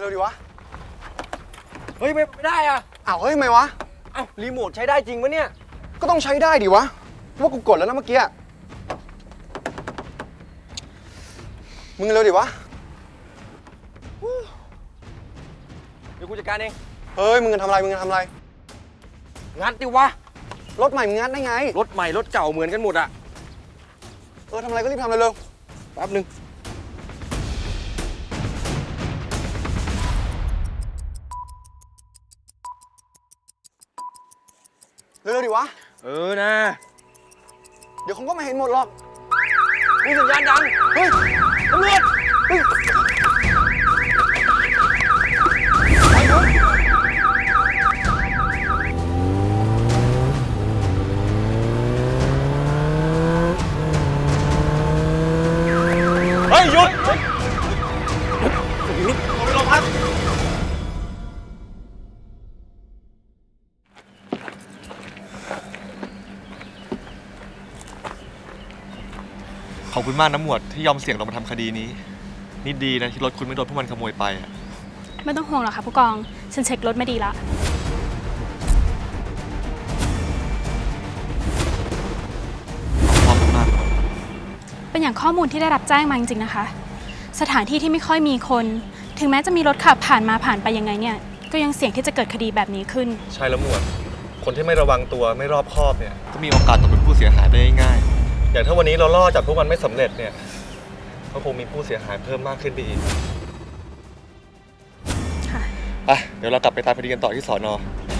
เร็วๆดีวะเฮ้ยไม่ได้อ่ะอ้าวเฮ้ยทำไมวะอ้าวรีโมทใช้ได้จริงปะเนี่ยก็ต้องใช้ได้ดิวะว่ากูกดแล้วนะเมื่อกี้มึงเร็วดิวะเดี๋ยวกูจัดการเองเฮ้ยมึงทำอะไรงัดดิวะรถใหม่มึงงัดได้ไงรถใหม่รถเก่าเหมือนกันหมดอ่ะทำอะไรก็รีบทำเร็วแป๊บนึงเร็วดิวะนะ เดี๋ยวคงก็ไม่เห็นหมดหรอกมีสัญญาณดังเฮ้ยตำรวจเฮ้ยหยุดไปโรงพักขอบคุณมากนะหมวดที่ยอมเสี่ยงลงมาทำคดีนี้นี่ดีนะที่รถคุณไม่โดนพวกมันขโมยไปอะไม่ต้องห่วงหรอกค่ะผู้กองฉันเช็ครถไม่ดีละขอบคุณมากเป็นอย่างข้อมูลที่ได้รับแจ้งมาจริงๆนะคะสถานที่ที่ไม่ค่อยมีคนถึงแม้จะมีรถขับผ่านมาผ่านไปยังไงเนี่ยก็ยังเสี่ยงที่จะเกิดคดีแบบนี้ขึ้นใช่แล้วหมวดคนที่ไม่ระวังตัวไม่รอบคอบเนี่ยก็มีโอกาสตกเป็นผู้เสียหายได้ง่ายอย่างถ้าวันนี้เราล่อจับพวกมันไม่สำเร็จเนี่ยก็คงมีผู้เสียหายเพิ่มมากขึ้นไปอีกค่ะเดี๋ยวเรากลับไปตามคดีกันต่อที่สน.ค